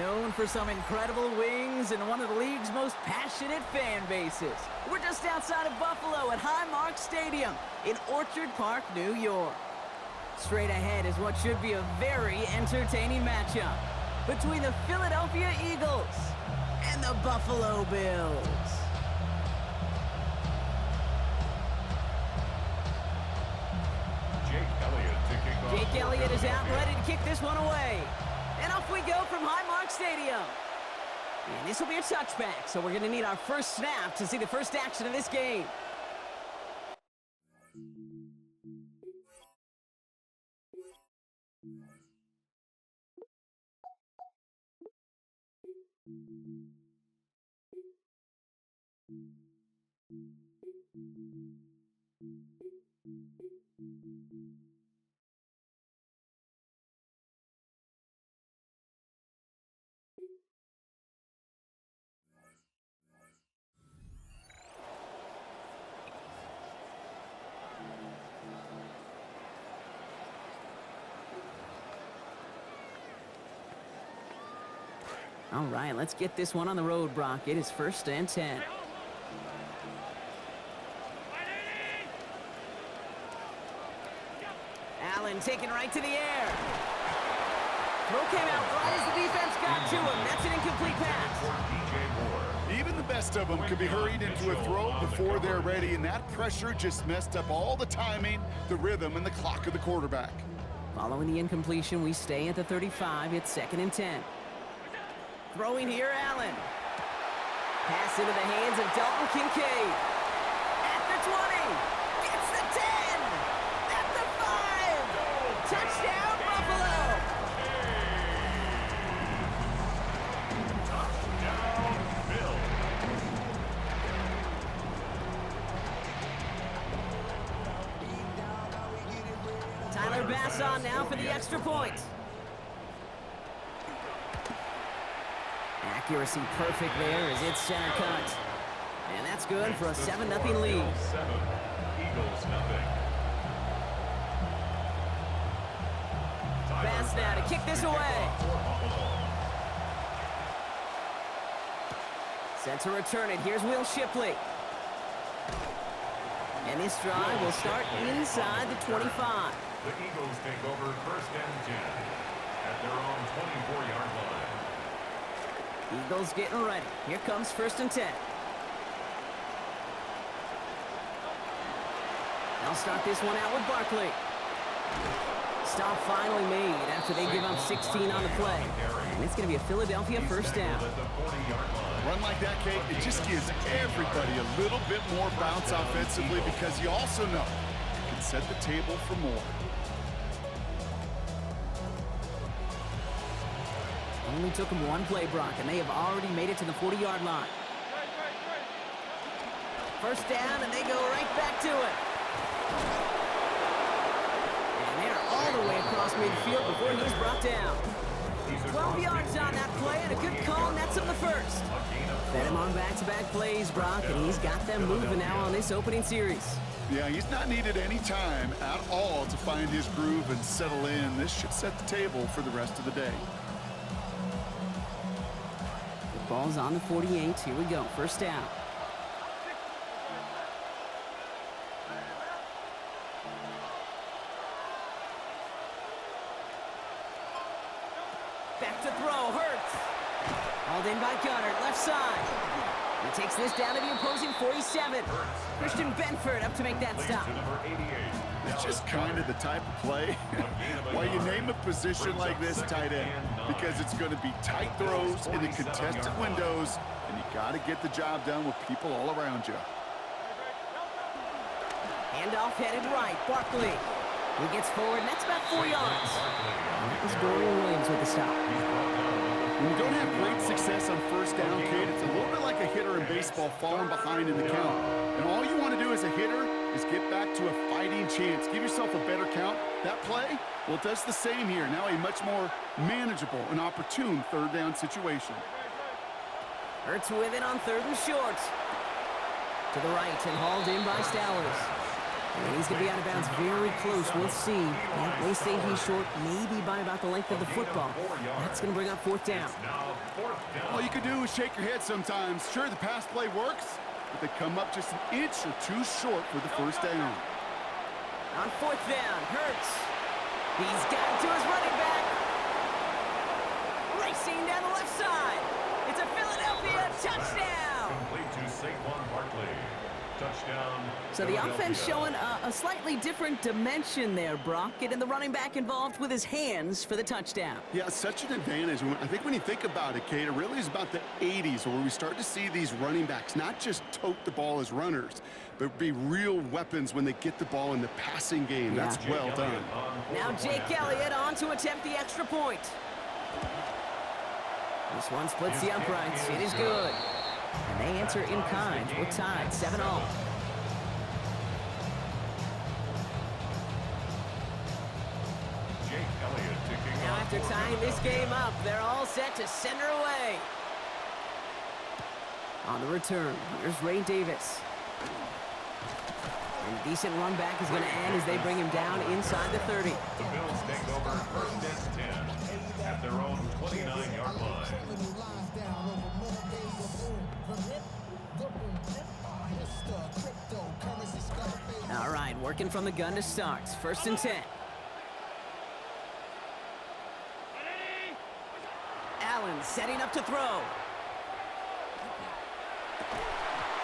Known for some incredible wings and one of the league's most passionate fan bases. We're just outside of Buffalo at Highmark Stadium in Orchard Park, New York. Straight ahead is what should be a very entertaining matchup between the Philadelphia Eagles and the Buffalo Bills. Jake Elliott is out and ready to kick this one away. And off we go from Highmark Stadium. And this will be a touchback, so we're going to need our first snap to see the first action of this game. All right, let's get this one on the road, Brock. It is 1st and 10. Allen taken right to the air. Throw came out right as the defense got to him. That's an incomplete pass. Even the best of them could be hurried into a throw before they're ready, and that pressure just messed up all the timing, the rhythm, and the clock of the quarterback. Following the incompletion, we stay at the 35. It's 2nd and 10. Throwing here, Allen. Pass into the hands of Dalton Kincaid. At the 20. Gets the 10. At the 5. Touchdown, Buffalo. Touchdown, Bills. Tyler Bass on now for the extra point. Accuracy perfect there as it's center cut. And that's good for a 7-0 lead. Eagles nothing. Bass now to kick this away. Set to return it. Here's Will Shipley. And this drive will start inside the 25. The Eagles take over 1st and 10 at their own 24-yard line. Eagles getting ready. Here comes 1st and 10. They'll start this one out with Barkley. Stop finally made after they give up 16 on the play. And it's going to be a Philadelphia 1st down. A run like that, Kate, it just gives everybody a little bit more bounce offensively because you also know you can set the table for more. Only took them one play, Brock, and they have already made it to the 40-yard line. 1st down, and they go right back to it. And they're all the way across midfield before he's brought down. 12 yards on that play, and a good call nets him the 1st. Fed him on back-to-back plays, Brock, and he's got them moving now on this opening series. Yeah, he's not needed any time at all to find his groove and settle in. This should set the table for the rest of the day. Ball's on the 48. Here we go. 1st down. Back to throw. Hurts. Hauled in by Gunner. Left side. He takes this down to the opposing 47. Christian Benford up to make that stop. It's just kind of the type of play why you name a position like this tight end, because it's going to be tight throws in the contested windows, and you got to get the job done with people all around you. Handoff headed right. Barkley. He gets forward, and that's about 4 yards. And that was Dorian Williams with the stop. When you don't have great success on 1st down, Kate, it's a little bit like a hitter in baseball falling behind in the count. And all you want to do as a hitter is get back to a fighting chance. Give yourself a better count. That play, well, it does the same here. Now a much more manageable and opportune 3rd down situation. Hurts with it on 3rd and short. To the right and hauled in by Stowers. And he's going to be out of bounds very close. We'll see. Yeah, they say he's short, maybe by about the length of the football. That's going to bring up fourth down. All you can do is shake your head sometimes. Sure, the pass play works, but they come up just an inch or two short for the first down. On fourth down, Hurts. He's got it to his running back. Racing down the left side. It's a Philadelphia touchdown. Complete to Saquon Barkley. Touchdown. So the offense showing a slightly different dimension there, Brock. Getting the running back involved with his hands for the touchdown. Yeah, such an advantage. I think when you think about it, Kate, it really is about the 80s where we start to see these running backs not just tote the ball as runners, but be real weapons when they get the ball in the passing game. Yeah. That's well done. Now Jake Elliott on to attempt the extra point. This one splits the uprights. It is good. And they answer in kind. We're tied 7-all. Jake Elliott kicking Now off after for tying this Philadelphia. game up, they're all set to send her away. On the return, here's Ray Davis. And a decent run back is going to end as they bring him down inside the 30. The Bills take over first and 10 at their own 29-yard line. All right, working from the gun to start. First and 10. Allen setting up to throw.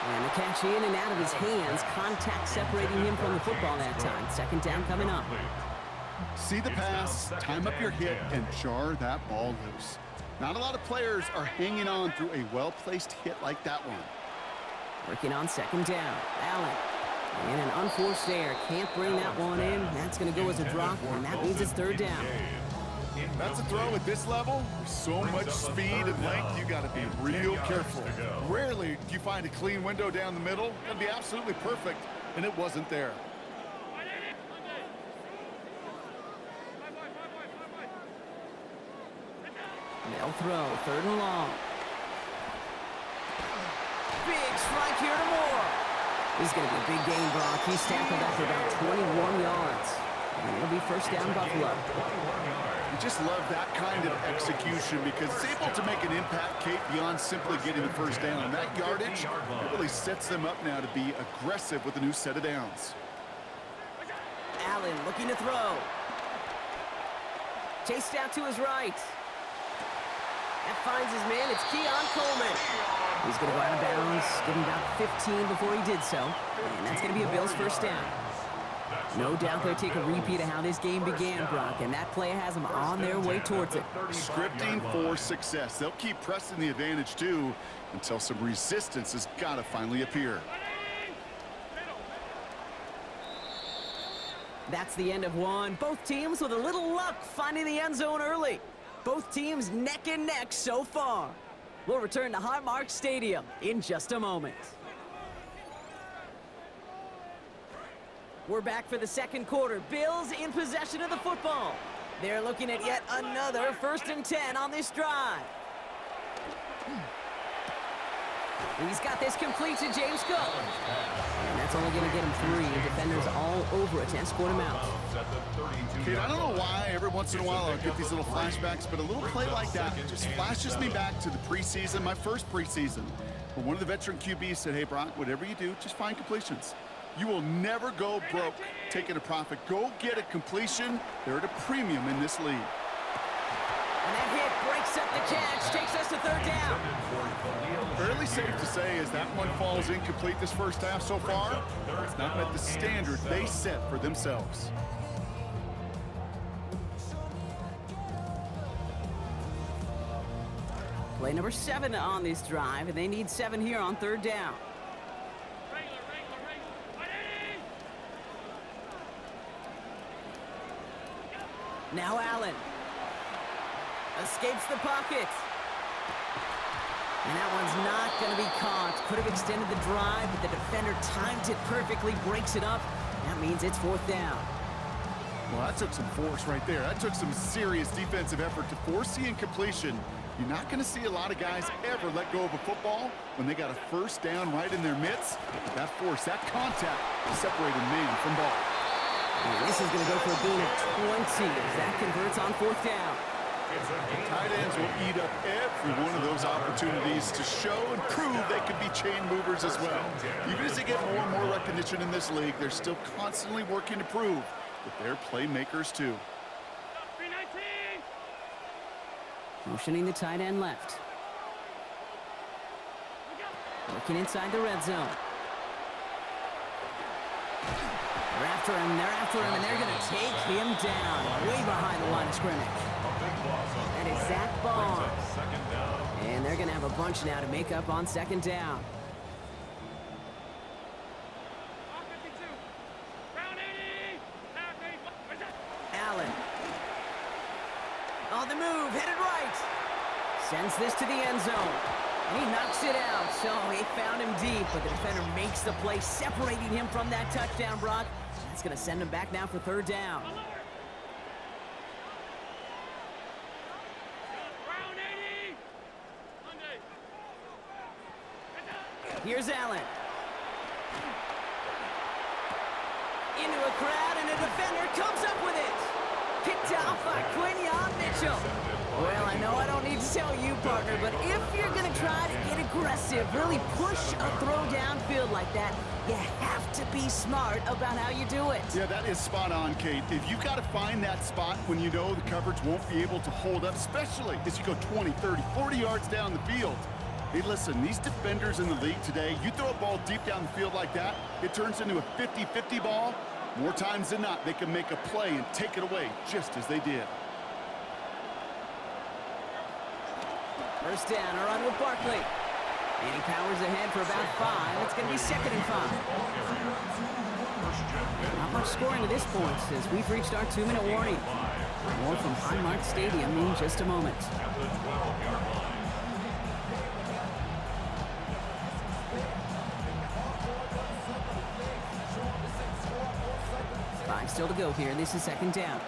And the catch in and out of his hands. Contact separating him from the football that time. Second down coming up. See the pass, time up your hit, and jar that ball loose. Not a lot of players are hanging on through a well-placed hit like that one. Working on second down. Allen. And an unforced error. Can't bring that one in. That's going to go as a drop, and that means it's third down. That's a throw at this level. With so much speed and length, you got to be real careful. Rarely do you find a clean window down the middle. That'd be absolutely perfect, and it wasn't there. They'll throw. Third and long. Big strike here to Moore. This is going to be a big game, Brock. He's tackled after about 21 yards. And it'll be first down, Buffalo. You just love that kind of execution because it's able to make an impact, Kate, beyond simply getting the first down. And that yardage, it really sets them up now to be aggressive with a new set of downs. Allen looking to throw. Chased out to his right. That finds his man. It's Keon Coleman. He's going to go out of bounds. Give him about 15 before he did so. And that's going to be a Bills first down. No doubt they'll take a repeat of how this game began, Brock, and that play has them on their way towards it. Scripting for success. They'll keep pressing the advantage, too, until some resistance has got to finally appear. That's the end of one. Both teams with a little luck finding the end zone early. Both teams neck and neck so far. We'll return to Highmark Stadium in just a moment. We're back for the second quarter. Bills in possession of the football. They're looking at yet another first and 10 on this drive. He's got this complete to James Cook. And that's only going to get him 3. Defenders all over it to escort him out. Kid, I don't know why every once in a while I'll get these little flashbacks, but a little play like that just flashes me back to the preseason, my first preseason, where one of the veteran QBs said, hey, Brock, whatever you do, just find completions. You will never go broke taking a profit. Go get a completion. They're at a premium in this league. And that hit breaks up the catch, takes us to third down. Fairly safe to say as that one falls incomplete this first half so far, it's not met the standard they set for themselves. Play number 7 on this drive, and they need 7 here on third down. Now Allen. Escapes the pocket. And that one's not going to be caught. Could have extended the drive, but the defender timed it perfectly, breaks it up. That means it's fourth down. Well, that took some force right there. That took some serious defensive effort to force the incompletion You're not going to see a lot of guys ever let go of a football when they got a first down right in their midst. That force, that contact, separated man from ball. And this is going to go for a gain of 20 as that converts on fourth down. Tight ends will eat up every one of those opportunities to show and prove they could be chain movers as well. Even as they get more and more recognition in this league, they're still constantly working to prove that they're playmakers too. Motioning the tight end left. Working inside the red zone. They're after him, and they're going to take him down way behind the line of scrimmage. That is Zach Barnes. And they're going to have a bunch now to make up on second down. Allen. On the move, headed right. Sends this to the end zone. And he knocks it out. So he found him deep, but the defender makes the play, separating him from that touchdown, Brock. That's going to send him back now for third down. Here's Allen. Into a crowd, and a defender comes up with it. Picked off by Quinyon Mitchell. Well, I know I don't need to tell you, partner, but if you're going to try to get aggressive, really push a throw downfield like that, you have to be smart about how you do it. Yeah, that is spot on, Kate. If you've got to find that spot when you know the coverage won't be able to hold up, especially as you go 20, 30, 40 yards down the field. Hey, listen, these defenders in the league today, you throw a ball deep down the field like that, it turns into a 50-50 ball. More times than not, they can make a play and take it away, just as they did. First down, a run with Barkley. And he powers ahead for about 5. It's going to be 2nd and 5. Not much scoring to this point as we've reached our 2-minute warning. More from Highmark Stadium in just a moment. 5 still to go here. This is 2nd down.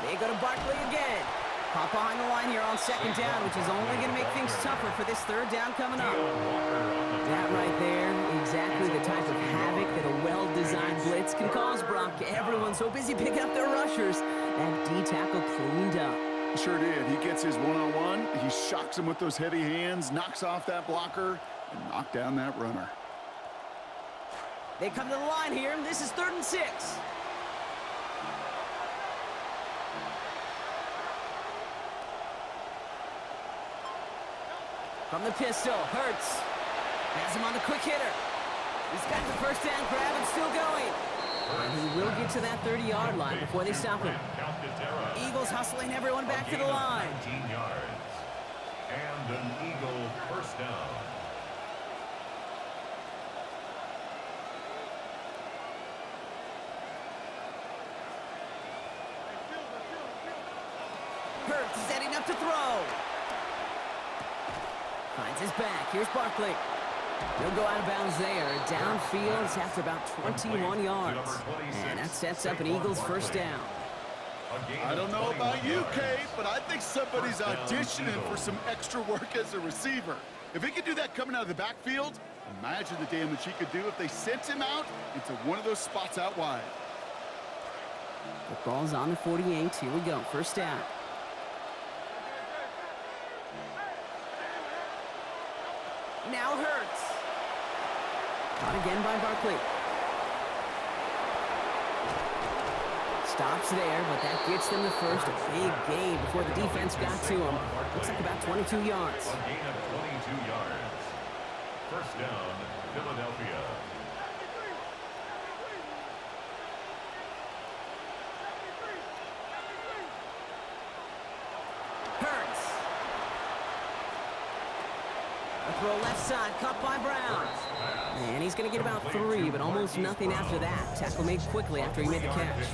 They go to Barkley again. Pop behind the line here on 2nd down, which is only going to make things tougher for this 3rd down coming up. That right there, exactly the type of havoc that a well-designed blitz can cause, Brock. Everyone's so busy picking up their rushers. That D-tackle cleaned up. Sure did. He gets his one-on-one. He shocks him with those heavy hands, knocks off that blocker, and knocked down that runner. They come to the line here, and this is 3rd and 6. From the pistol, Hurts. Has him on the quick hitter. He's got the first down grab and still going. And he will get to that 30-yard line before they stop him. Eagles hustling everyone back to the line. 19 yards. And an Eagle first down. Hurts is setting up to throw. Finds his back. Here's Barkley. He'll go out of bounds there. Downfield is after about 21 yards. And that sets up an Eagles first down. I don't know about you, Kate, but I think somebody's auditioning for some extra work as a receiver. If he could do that coming out of the backfield, imagine the damage he could do if they sent him out into one of those spots out wide. The ball's on the 48. Here we go. First down. Now Hurts. Caught again by Barkley. Stops there, but that gets them the first. A big gain before the defense got to him. Looks like about 22 yards. A gain of 22 yards. First down, Philadelphia. Hurts. A throw left side, caught by Brown. And he's going to get about 3, but almost nothing after that. Tackle made quickly after he made the catch.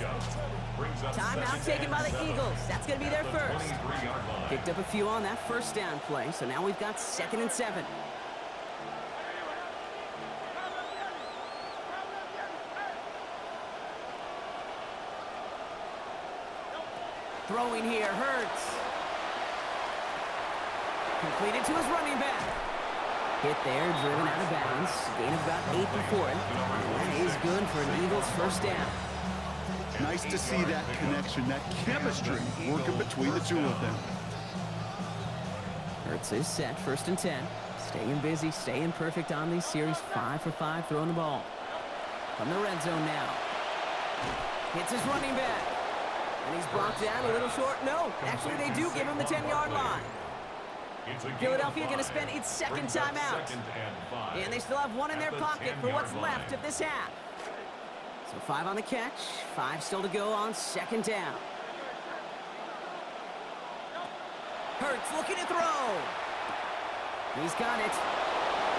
Timeout taken by the Eagles. That's going to be their first. Picked up a few on that first down play, so now we've got 2nd and 7. Throwing here, Hurts. Completed to his running back. Hit there, driven out of bounds. Gain of about 8 before it. And that is good for an Eagles first down. Nice to see that connection, that chemistry working between the two of them. Hurts is set, 1st and 10. Staying busy, staying perfect on these series. 5 for 5 throwing the ball. From the red zone now. Hits his running back. And he's brought down a little short. No, actually they do give him the 10-yard line. Philadelphia going to spend its second timeout. And they still have one in their pocket for what's left of this half. So 5 on the catch, 5 still to go on 2nd down. Hurts looking to throw. He's got it.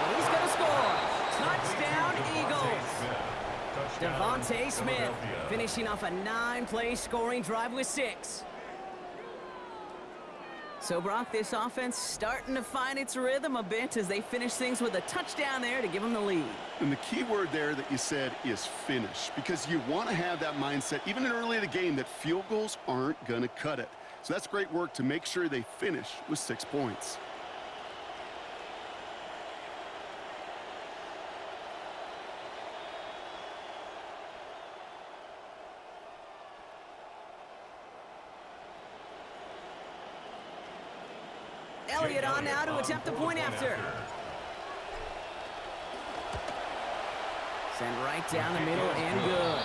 And he's going to score. Touchdown, Eagles. Devontae Smith finishing off a 9-play scoring drive with 6. So, Brock, this offense starting to find its rhythm a bit as they finish things with a touchdown there to give them the lead. And the key word there that you said is finish, because you want to have that mindset, even in early in the game, that field goals aren't going to cut it. So that's great work to make sure they finish with 6 points. Elliott on now to attempt the point after. Sent right down the middle and good.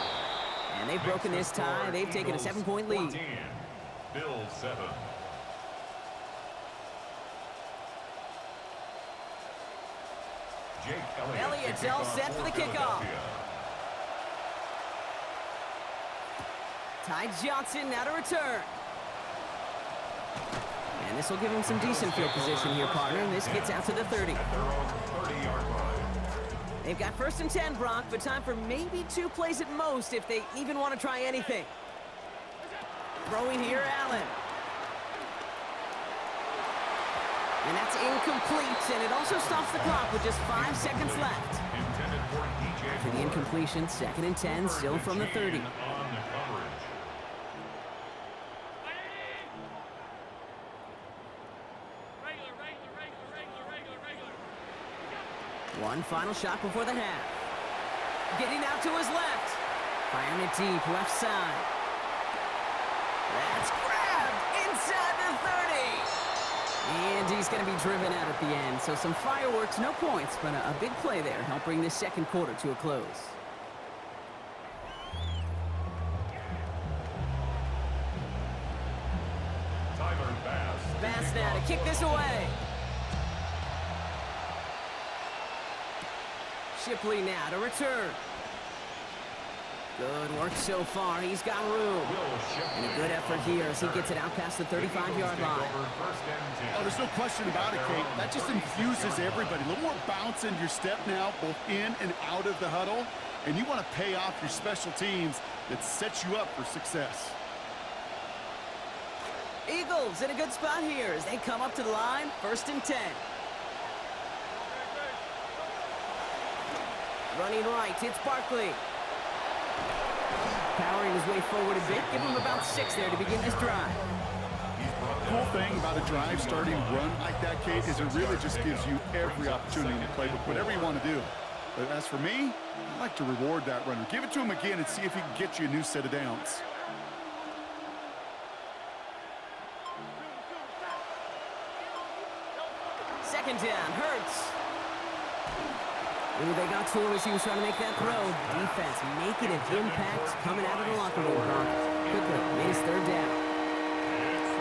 And they've broken this tie. They've taken a 7-point lead. Bills 7. Elliott's all set for the kickoff. Ty Johnson now to return. And this will give him some decent field position here, partner. And this gets out to the 30. They've got 1st and 10, Brock, but time for maybe 2 plays at most if they even want to try anything. Throwing here, Allen. And that's incomplete, and it also stops the clock with just 5 seconds left. For the incompletion, 2nd and 10, still from the 30. One final shot before the half. Getting out to his left. Firing it deep, left side. That's grabbed inside the 30. And he's going to be driven out at the end. So some fireworks, no points, but a big play there. Help bring this 2nd quarter to a close. Bass now to kick this away. Shipley now to return. Good work so far. He's got room. And a good effort here as he gets it out past the 35-yard line. Oh, there's no question about it, Kate. That just infuses everybody. A little more bounce in your step now, both in and out of the huddle. And you want to pay off your special teams that sets you up for success. Eagles in a good spot here as they come up to the line, 1st and 10. Running right, it's Barkley. Powering his way forward a bit, give him about 6 there to begin this drive. Cool thing about a drive starting run like that, Kate, is it really just gives you every opportunity to play with whatever you want to do. But as for me, I'd like to reward that runner. Give it to him again and see if he can get you a new set of downs. Second down, Hurts. Ooh, they got to him as he was trying to make that throw. Defense making an impact coming out of the locker room, Brock. Quickly, made his 3rd down.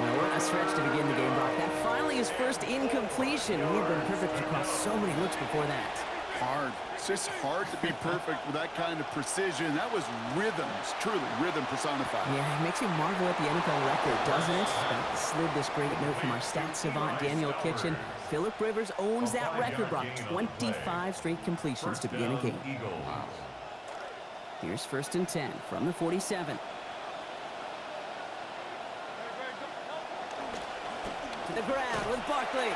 Well, what a stretch to begin the game, Brock. That finally his first incompletion. He'd been perfect across so many looks before that. Hard. It's just hard to be perfect with that kind of precision. That was rhythm. It's truly rhythm personified. Yeah, it makes you marvel at the NFL record, doesn't it? Slid this great note from our stats savant, Daniel Kitchen. Phillip Rivers owns that record, Brock. 25 straight completions to begin a game. Wow. Here's 1st and 10 from the 47. To the ground with Barkley.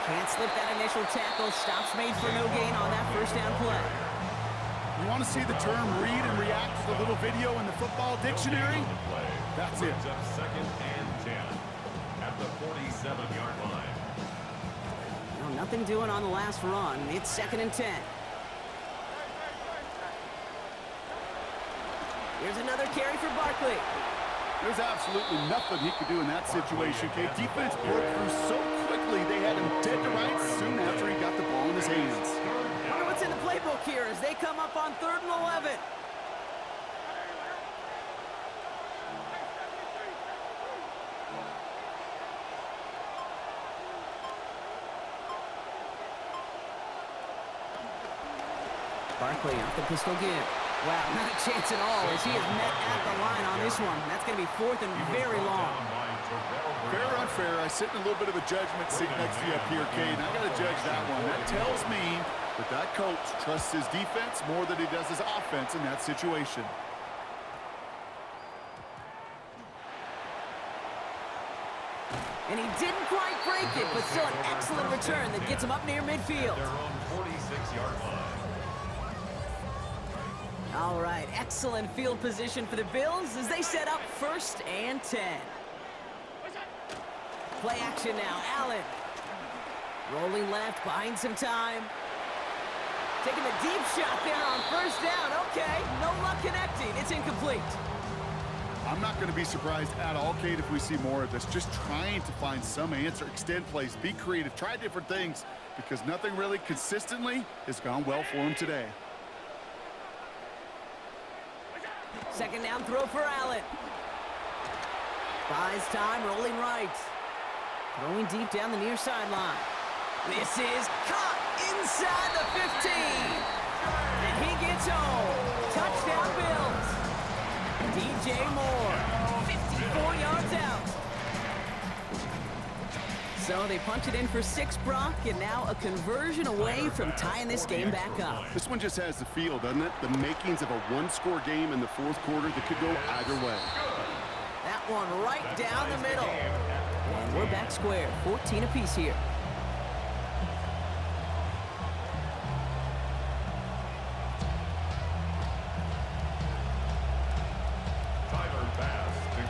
Can't slip that initial tackle. Stops made for no gain on that 1st down play. You want to see the term read and react to the little video in the football dictionary? That's it. 2nd and at the 47-yard line. No, nothing doing on the last run. It's 2nd and 10. Here's another carry for Barkley. There's absolutely nothing he could do in that situation, Kate. Defense broke through so quickly, they had him dead to rights soon after he got the ball in his hands. Wonder what's in the playbook here as they come up on 3rd and 11. Barkley off the pistol give. Wow, not a chance at all as he is met at the line on this one. That's going to be 4th and very long. Fair or unfair, I sit in a little bit of a judgment seat next to you up here, Kate, and I got to judge that one. That tells me that that coach trusts his defense more than he does his offense in that situation. And he didn't quite break it, but still an excellent return that gets him up near midfield. Their own 46-yard line. All right, excellent field position for the Bills as they set up 1st and 10. Play action now, Allen. Rolling left, buying some time. Taking a deep shot there on 1st down. Okay, no luck connecting. It's incomplete. I'm not going to be surprised at all, Kate, if we see more of this. Just trying to find some answer, extend plays, be creative, try different things, because nothing really consistently has gone well for him today. 2nd down throw for Allen. Buys time, rolling right. Throwing deep down the near sideline. This is caught inside the 15. And he gets home. Touchdown Bills. DJ Moore, 54 yards out. So they punch it in for 6, Brock, and now a conversion away from tying this game back up. This one just has the feel, doesn't it? The makings of a one-score game in the 4th quarter that could go either way. That one right down the middle. And we're back square, 14 apiece here.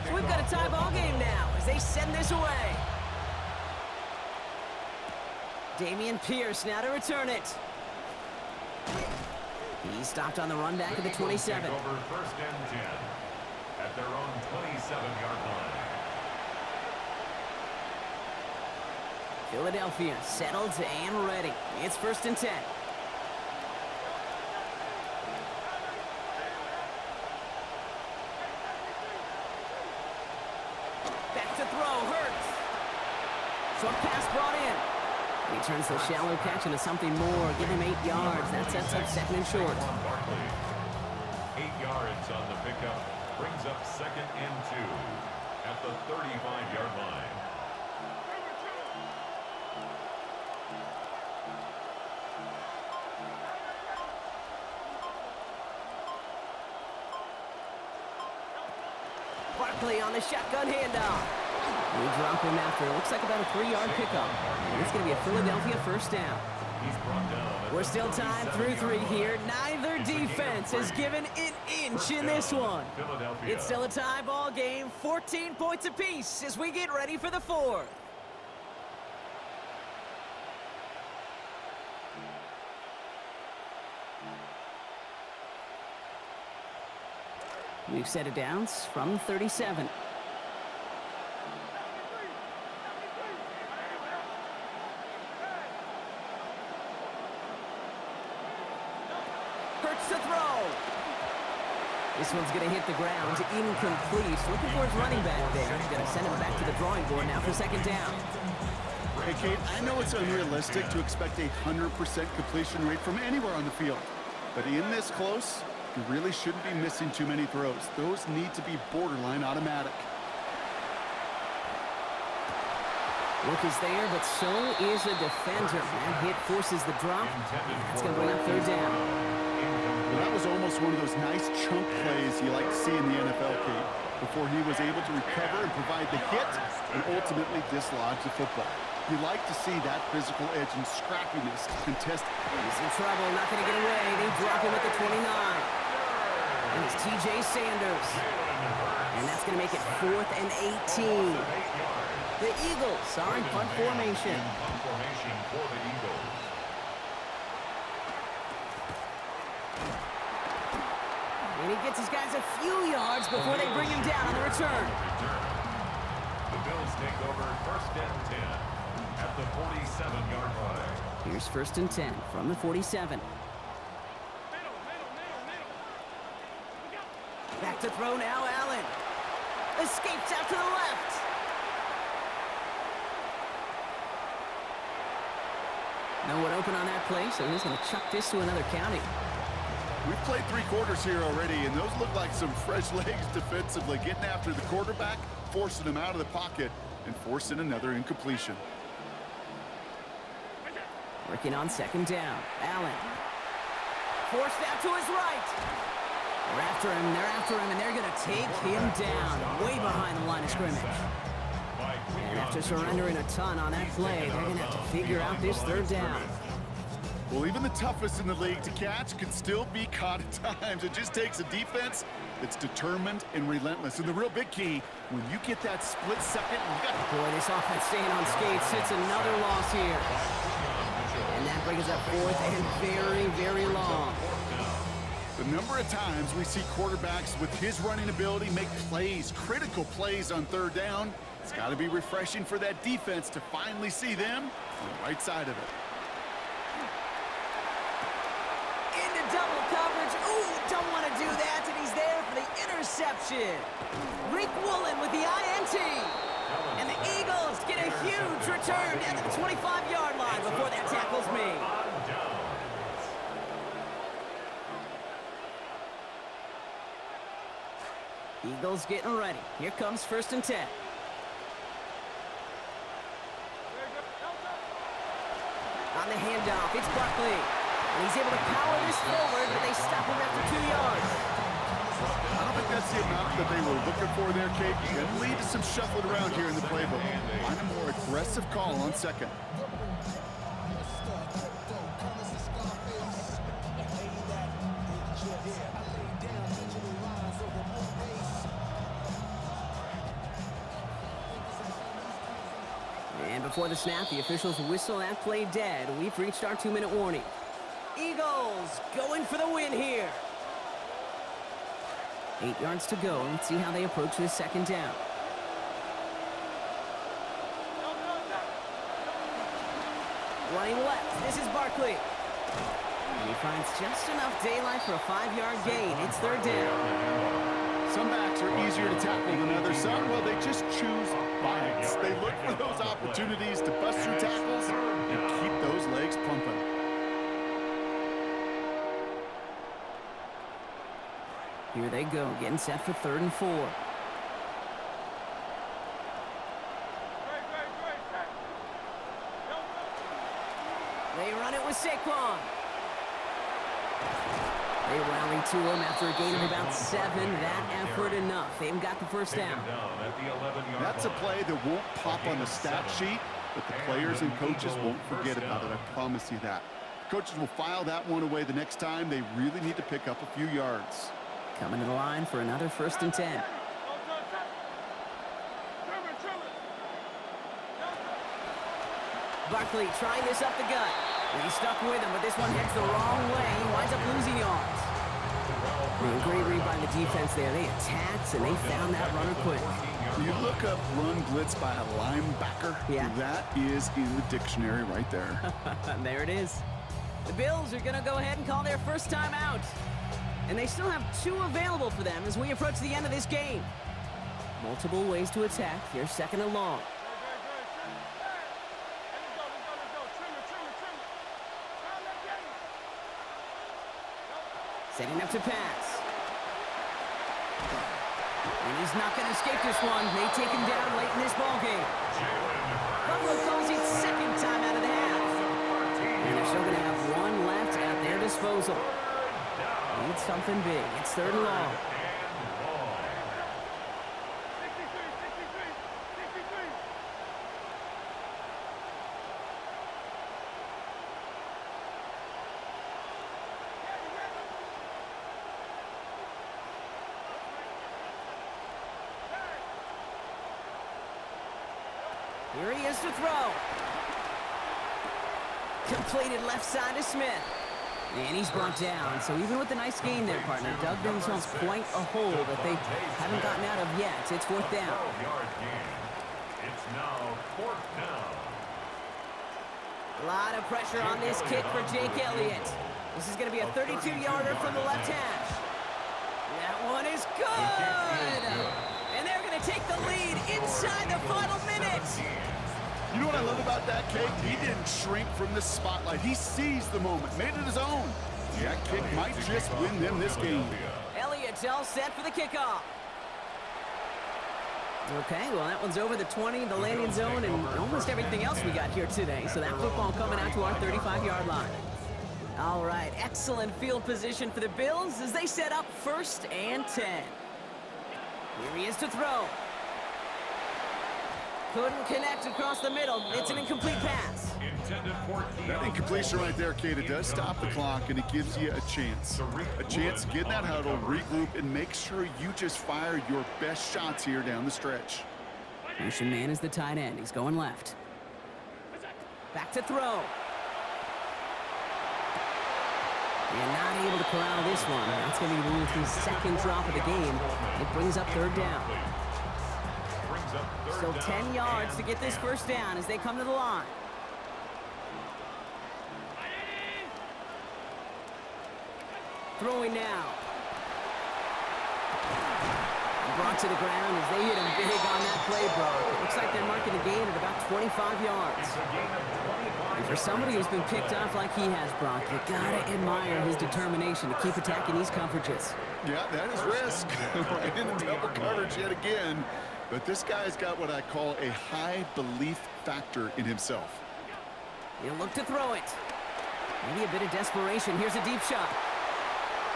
So we've got a tie ball game now as they send this away. Dameon Pierce now to return it. He stopped on the run back at the 27. Over 1st and 10 at their own 27-yard line. Philadelphia settled and ready. It's 1st and 10. Back to throw, Hurts. Short pass brought in. He turns the shallow catch into something more. Give him 8 yards. That sets up 2nd and short. 8 yards on the pickup. Brings up 2nd and 2 at the 35-yard line. Barkley on the shotgun handoff. We drop him after, it looks like about a 3-yard pickup. And it's going to be a Philadelphia 1st down. We're still tied through 3 here. Neither defense has given an inch in this one. It's still a tie ball game, 14 points apiece as we get ready for the 4th. We've set it down from 37. Hurts to throw. This one's going to hit the ground. Incomplete. Looking for his running back there. Going to send him back to the drawing board now for 2nd down. Hey, Kate, I know it's unrealistic to expect a 100% completion rate from anywhere on the field. But in this close, you really shouldn't be missing too many throws. Those need to be borderline automatic. Look is there, but so is a defender. That hit forces the drop. And that's going to bring up 3rd down. Well, that was almost one of those nice chunk plays you like to see in the NFL, Kate, before he was able to recover and provide the hit and ultimately dislodge the football. You like to see that physical edge and scrappiness to contest. He's in trouble, not going to get away. They drop him at the 29. And it's TJ Sanders. And that's going to make it 4th and 18. The Eagles are in punt formation. Punt formation for the Eagles. And he gets his guys a few yards before they bring him down on the return. The Bills take over 1st and 10 at the 47-yard line. Here's 1st and 10 from the 47. Back to throw now, Allen. Escapes out to the left. No one open on that play, so he's going to chuck this to another county. We've played 3 quarters here already, and those look like some fresh legs defensively, getting after the quarterback, forcing him out of the pocket, and forcing another incompletion. Working on 2nd down. Allen. Forced out to his right. They're after him, and they're going to take him down, way behind the line of scrimmage. And after surrendering a ton on that play, they're going to have to figure out this 3rd down. Well, even the toughest in the league to catch can still be caught at times. It just takes a defense that's determined and relentless. And the real big key, when you get that split second, Boy, this offense staying on skates. It's another loss here. And that brings up 4th and very, very long. the number of times we see quarterbacks with his running ability make plays, critical plays on 3rd down, it's got to be refreshing for that defense to finally see them on the right side of it. Into double coverage. Ooh, don't want to do that, and he's there for the interception. Rick Woolen with the INT. And the Eagles get a huge return down to the 25-yard line before that tackle's made. Eagles getting ready. Here comes 1st and 10. On the handoff, it's Barkley. And he's able to power this forward, but they stop him after 2 yards. I don't think that's the amount that they were looking for there, Kate. It lead to some shuffling around here in the playbook. Find a more aggressive call on 2nd. And before the snap, the officials whistle that play dead. We've reached our 2-minute warning. Eagles going for the win here. 8 yards to go. Let's see how they approach this 2nd down. Running left. This is Barkley. And he finds just enough daylight for a 5-yard gain. It's 3rd down. Some backs are easier to tackle than others. Some, well, they just choose violence. They look for those opportunities to bust through tackles and keep those legs pumping. Here they go, getting set for 3rd and 4. They run it with Saquon. They rally to him after a gain of about 7. That effort enough. They've got the 1st down. That's a play that won't pop on the stat sheet, but the players and coaches won't forget about it. I promise you that. Coaches will file that one away the next time. They really need to pick up a few yards. Coming to the line for another 1st and 10. Barkley trying this up the gut. And he's stuck with him, but this one heads the wrong way. He winds up losing yards. Great read by the defense there. They attacked, and they found that runner quick. You look up run blitz by a linebacker. Yeah. That is in the dictionary right there. There it is. The Bills are going to go ahead and call their first time out. And they still have 2 available for them as we approach the end of this game. Multiple ways to attack. Here's 2nd and long. Setting up to pass. And he's not going to escape this one. They take him down late in this ballgame. Buffalo calls it 2nd time out of the half. And they're still going to have 1 left at their disposal. Need something big. It's 3rd and long. Here he is to throw. Completed left side to Smith. And he's brought down. So even with the nice gain there, partner, dug themselves quite a hole that they haven't gotten out of yet. It's fourth down. 12-yard gain. It's now fourth down. A lot of pressure on this kick for Jake Elliott. This is going to be a 32-yarder from the left hash. That one is good! And they're going to take the lead inside the final minute. You know what I love about that kick? He didn't shrink from the spotlight. He seized the moment, made it his own. That kick might just win them this game. Elliott's all set for the kickoff. Okay, well, that one's over the 20, the landing zone, and almost everything else we got here today. So that football coming out to our 35-yard line. All right, excellent field position for the Bills as they set up 1st and 10. Here he is to throw. Couldn't connect across the middle. It's an incomplete pass. That incompletion right there, Kate, it does stop the clock, and it gives you a chance. A chance to get in that huddle, regroup, and make sure you just fire your best shots here down the stretch. Motion man is the tight end. He's going left. Back to throw. And not able to corral this one. That's going to be the second drop of the game. It brings up 3rd down. Still 10 yards to get this first down as they come to the line. Throwing now. Brought to the ground as they hit him big on that play, Brock. It looks like they're marking a gain at about 25 yards. And for somebody who's been picked off like he has, Brock, you gotta admire his determination to keep attacking these coverages. Yeah, that is risk. Right in the double coverage yet again. But this guy's got what I call a high belief factor in himself. He'll look to throw it. Maybe a bit of desperation. Here's a deep shot.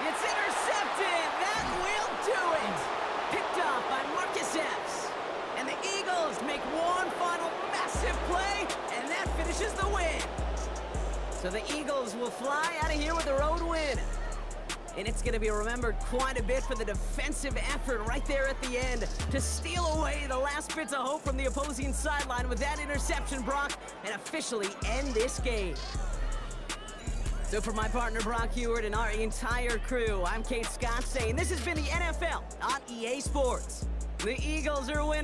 It's intercepted. That will do it. Picked off by Marcus Epps. And the Eagles make one final massive play, and that finishes the win. So the Eagles will fly out of here with a road win. And it's going to be remembered quite a bit for the defensive effort right there at the end to steal away the last bits of hope from the opposing sideline with that interception, Brock, and officially end this game. So for my partner, Brock Heward, and our entire crew, I'm Kate Scott saying this has been the NFL on EA Sports. The Eagles are winning.